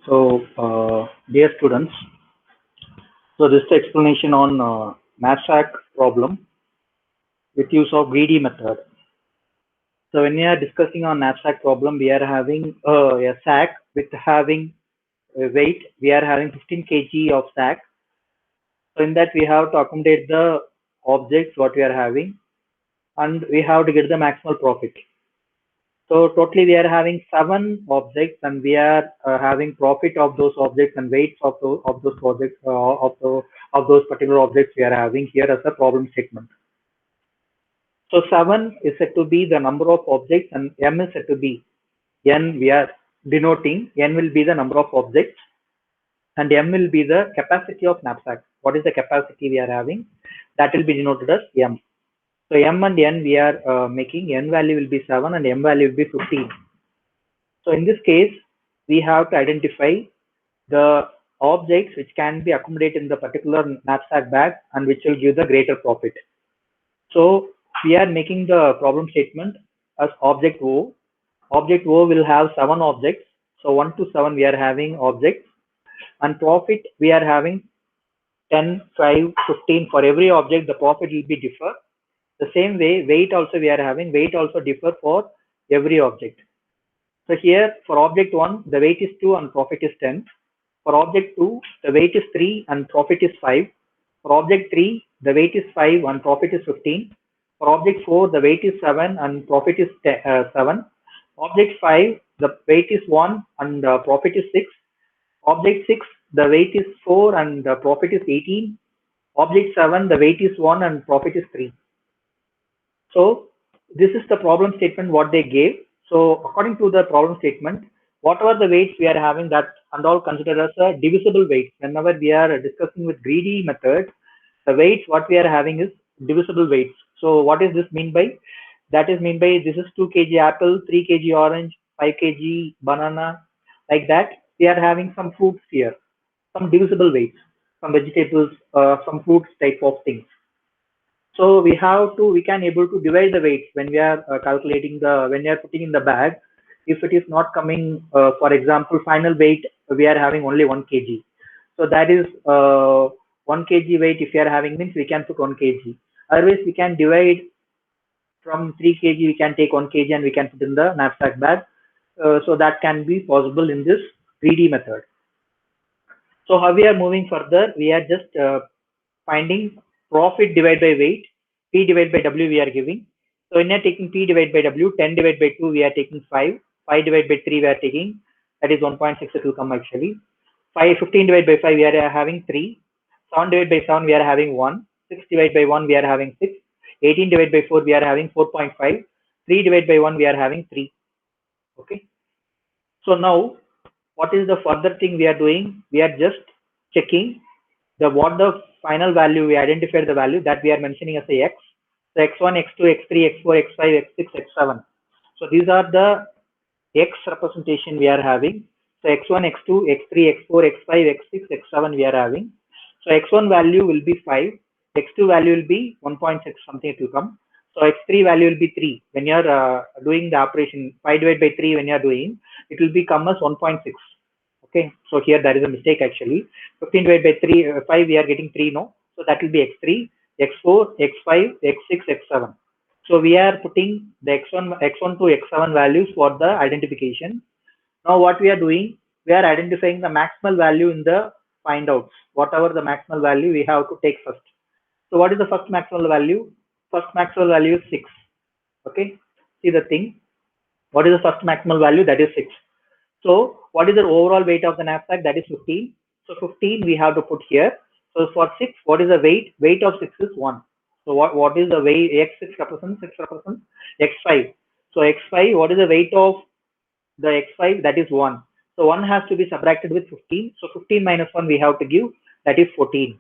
Dear students, so this is the explanation on knapsack problem with use of greedy method. So when we are discussing on knapsack problem, we are having a sack with having a weight. We are having 15 kg of sack. So in that we have to accommodate the objects what we are having, and we have to get the maximal profit. So totally we are having 7 objects, and we are having profit of those objects and weights of those projects of those particular objects we are having here as a problem statement. So 7 is said to be the number of objects, and M is said to be N. We are denoting N will be the number of objects, and M will be the capacity of knapsack. What is the capacity we are having? That will be denoted as M. So M and N we are making N value will be 7 and M value will be 15. So in this case, we have to identify the objects which can be accommodated in the particular knapsack bag and which will give the greater profit. So we are making the problem statement as object O. Object O will have 7 objects. So 1 to 7 we are having objects, and profit we are having 10, 5, 15. For every object, the profit will be differ. The same way, weight also we are having. Weight also differ for every object. So here for object 1, the weight is 2 and profit is 10. For object 2, the weight is 3 and profit is 5. For object 3, the weight is 5 and profit is 15. For object 4, the weight is 7 and profit is 7. Object 5, the weight is 1 and profit is 6. Object 6, the weight is 4 and profit is 18. Object 7, the weight is 1 and profit is 3. So this is the problem statement what they gave. So according to the problem statement, whatever the weights we are having, that and all considered as a divisible weight. Whenever we are discussing with greedy method, the weights what we are having is divisible weights. So what is this mean by? That is mean by this is 2 kg apple, 3 kg orange, 5 kg banana, like that. We are having some fruits here, some divisible weights, some vegetables, some fruits type of things. So we can able to divide the weights when we are calculating when we are putting in the bag. If it is not coming, for example, final weight, we are having only 1 kg. So that is 1 kg weight. If we are having means we can put 1 kg. Otherwise, we can divide from 3 kg. We can take 1 kg and we can put in the knapsack bag. So that can be possible in this greedy method. So how we are moving further? We are just finding profit divided by weight, P divided by W we are giving. So when we are taking P divided by W, 10 divided by 2 we are taking 5, 5 divided by 3 we are taking, that is 1.6 it will come actually. 15 divided by 5 we are having 3, 7 divided by 7 we are having 1, 6 divided by 1 we are having 6, 18 divided by 4 we are having 4.5, 3 divided by 1 we are having 3. Okay. So now what is the further thing we are doing? We are just checking what the final value we identified the value that we are mentioning as a x. So x1, x2, x3, x4, x5, x6, x7. So these are the x representation we are having. So x1, x2, x3, x4, x5, x6, x7 we are having. So x1 value will be 5, x2 value will be 1.6 something it will come. So x3 value will be 3. When you are doing the operation 5 divided by 3 when you are doing, it will become as 1.6. Okay, so here there is a mistake actually. 15 divided by 3, 5 we are getting 3 no. So that will be x3, x4, x5, x6, x7. So we are putting the x1 to x7 values for the identification. Now what we are doing, we are identifying the maximal value in the find outs. Whatever the maximal value we have to take first. So what is the first maximal value? First maximal value is 6. Okay, see the thing. What is the first maximal value? That is 6. So what is the overall weight of the knapsack? That is 15. So 15 we have to put here. So for 6, what is the weight? Weight of 6 is 1. So what is the weight? X6 represents, 6 represents x5. So x5, what is the weight of the x5? That is 1. So 1 has to be subtracted with 15. So 15 minus 1 we have to give, that is 14.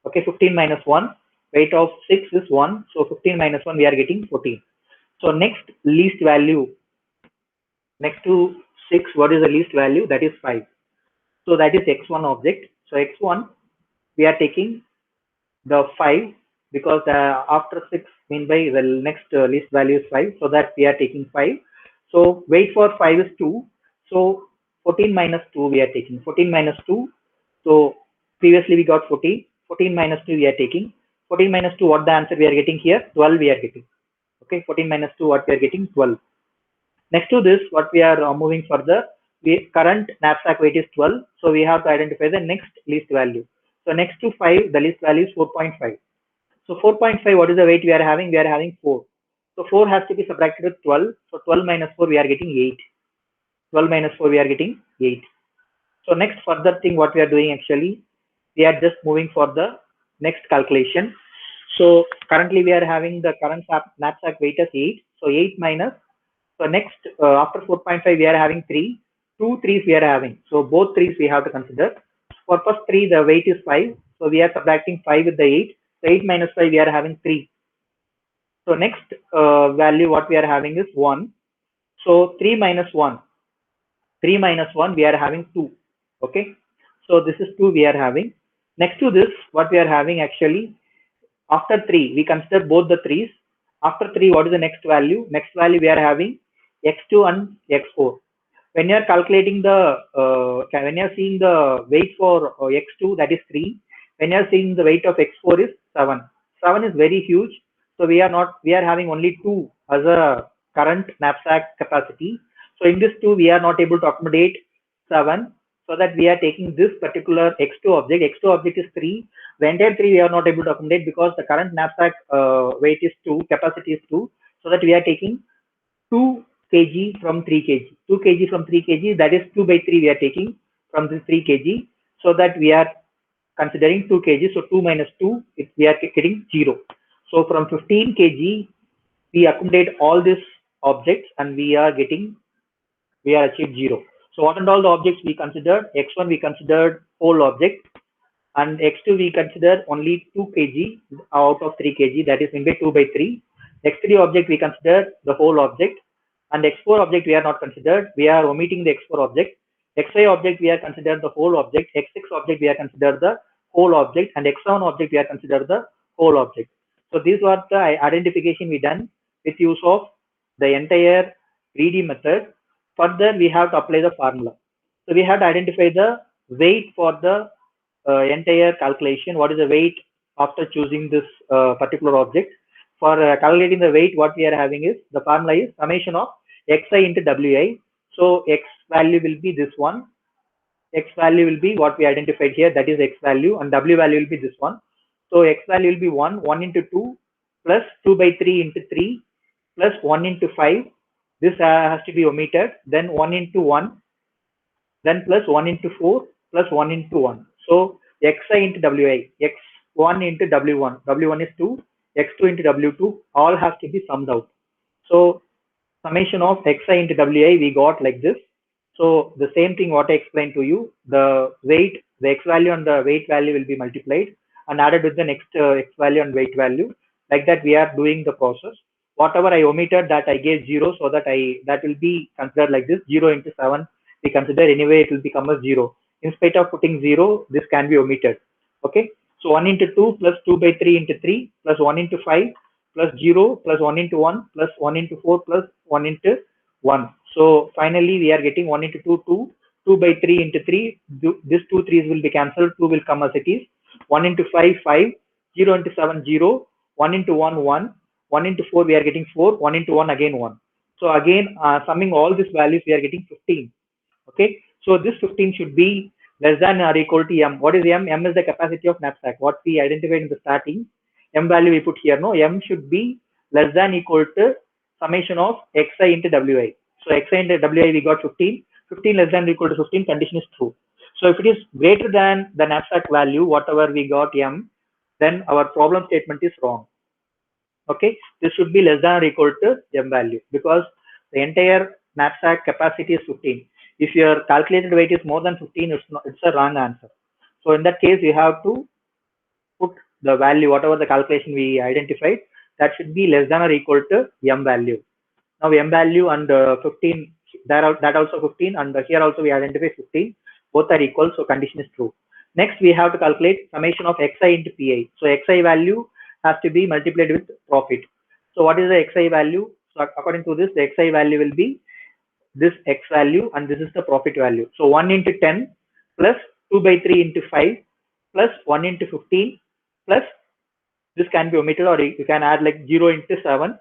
Okay, 15 minus 1, weight of 6 is 1. So 15 minus 1 we are getting 14. So next least value, next to 6, what is the least value? That is 5. So that is x1 object. So x1 we are taking the 5 because after 6 mean by the next least value is 5. So that we are taking 5. So weight for 5 is 2. So 14 minus 2 we are taking. 14 minus 2. So previously we got 14. 14 minus 2 we are taking. 14 minus 2, what the answer we are getting here? 12 we are getting. Okay, 14 minus 2, what we are getting? 12. Next to this, what we are moving further, current knapsack weight is 12. So we have to identify the next least value. So next to 5, the least value is 4.5. So 4.5, what is the weight we are having? We are having 4. So 4 has to be subtracted with 12. So 12 minus 4, we are getting 8. 12 minus 4, we are getting 8. So next further thing what we are doing actually, we are just moving for the next calculation. So currently we are having the current knapsack weight as 8. So 8 minus, so next after 4.5 we are having 3. 2 3s we are having. So both 3s we have to consider. For first 3 the weight is 5. So we are subtracting 5 with the 8. So 8 minus 5 we are having 3. So next value what we are having is 1. So 3 minus 1. 3 minus 1 we are having 2. Okay. So this is 2 we are having. Next to this what we are having actually, after 3 we consider both the 3s. After 3 what is the next value? Next value we are having x2 and x4. When you are calculating the when you are seeing the weight for x2, that is 3. When you are seeing the weight of x4 is 7. 7 is very huge. So we are having only 2 as a current knapsack capacity. So in this 2 we are not able to accommodate 7. So that we are taking this particular x2 object. X2 object is 3. The entire 3 we are not able to accommodate because the current knapsack weight is 2, capacity is 2. So that we are taking 2 kg from 3 kg. 2 kg from 3 kg, that is 2 by 3 we are taking from this 3 kg. So that we are considering 2 kg. So 2 minus 2, we are getting 0. So from 15 kg, we accommodate all these objects and we are achieved 0. So what and all the objects we considered? X1 we considered whole object, and x2 we consider only 2 kg out of 3 kg, that is 2 by 3. X3 object we consider the whole object, and x4 object we are not considered. We are omitting the x4 object. X5 object we are considered the whole object. X6 object we are considered the whole object, and x7 object we are considered the whole object. So these were the identification we done with use of the entire greedy method. Further, we have to apply the formula. So we have to identify the weight for the entire calculation. What is the weight after choosing this particular object? For calculating the weight, what we are having is the formula is summation of xi into wi. So x value will be this one. X value will be what we identified here, that is x value, and w value will be this one. So x value will be 1, 1 into 2 plus 2 by 3 into 3 plus 1 into 5. This has to be omitted. Then 1 into 1, then plus 1 into 4 plus 1 into 1. So xi into wi, x1 into w1, w1 is 2, x2 into w2, all have to be summed out. So summation of xi into wi we got like this. So the same thing what I explained to you, the weight, the x value and the weight value will be multiplied and added with the next x value and weight value. Like that we are doing the process. Whatever I omitted, that I gave 0, so that that will be considered like this. 0 into 7 we consider, anyway it will become a 0. In spite of putting 0, this can be omitted. Okay, so 1 into 2 plus 2 by 3 into 3 plus 1 into 5 plus 0 plus 1 into 1 plus 1 into 4 plus 1 into 1. So finally we are getting 1 into 2, 2, 2 by 3 into 3. This 2 3s will be cancelled, 2 will come as it is. 1 into 5, 5, 0 into 7, 0, 1 into 1, 1, 1 into 4 we are getting 4, 1 into 1 again 1. So again summing all these values we are getting 15. Okay, so this 15 should be less than or equal to m. What is m? M is the capacity of knapsack. What we identified in the starting, m value we put here. No, m should be less than equal to summation of xi into wi. So xi into wi we got 15. 15 less than or equal to 15, condition is true. So if it is greater than the knapsack value, whatever we got m, then our problem statement is wrong. Okay, this should be less than or equal to m value, because the entire knapsack capacity is 15. If your calculated weight is more than 15, it's a wrong answer. So in that case, you have to put the value, whatever the calculation we identified, that should be less than or equal to m value. Now m value and 15, that also 15, and here also we identify 15. Both are equal, so condition is true. Next, we have to calculate summation of xi into pi. So xi value has to be multiplied with profit. So what is the xi value? So according to this, the xi value will be this X value and this is the profit value. So 1 into 10 plus 2 by 3 into 5 plus 1 into 15 plus this can be omitted, or you can add like 0 into 7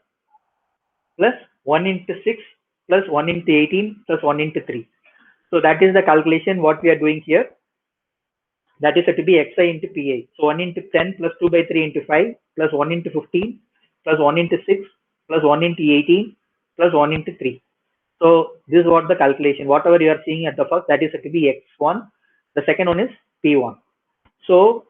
plus 1 into 6 plus 1 into 18 plus 1 into 3. So that is the calculation what we are doing here. That is said to be xi into pi. So 1 into 10 plus 2 by 3 into 5 plus 1 into 15 plus 1 into 6 plus 1 into 18 plus 1 into 3. So this is what the calculation, whatever you are seeing at the first, that is said to be x1. The second one is p1. So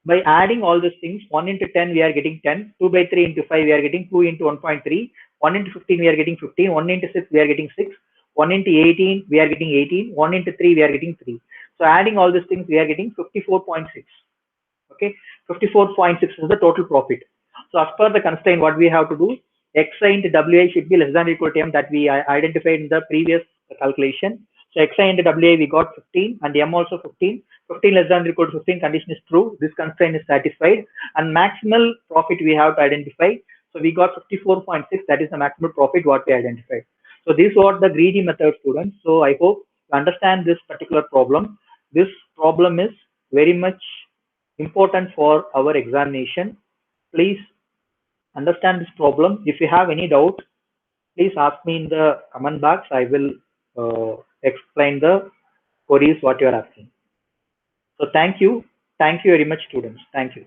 by adding all these things, 1 into 10 we are getting 10, 2 by 3 into 5 we are getting 2 into 1.3, 1 into 15 we are getting 15, 1 into 6 we are getting 6, 1 into 18 we are getting 18, 1 into 3 we are getting 3. So adding all these things we are getting 54.6. Okay, 54.6 is the total profit. So as per the constraint, what we have to do, xi into wi should be less than or equal to m that we identified in the previous calculation. So xi into wi we got 15 and m also 15. 15 less than or equal to 15 condition is true. This constraint is satisfied, and maximal profit we have to identify. So we got 54.6. That is the maximal profit what we identified. So this was the greedy method, students. So I hope you understand this particular problem. This problem is very much important for our examination. Please understand this problem. If you have any doubt, please ask me in the comment box. I will explain the queries what you are asking. So thank you. Thank you very much, students. Thank you.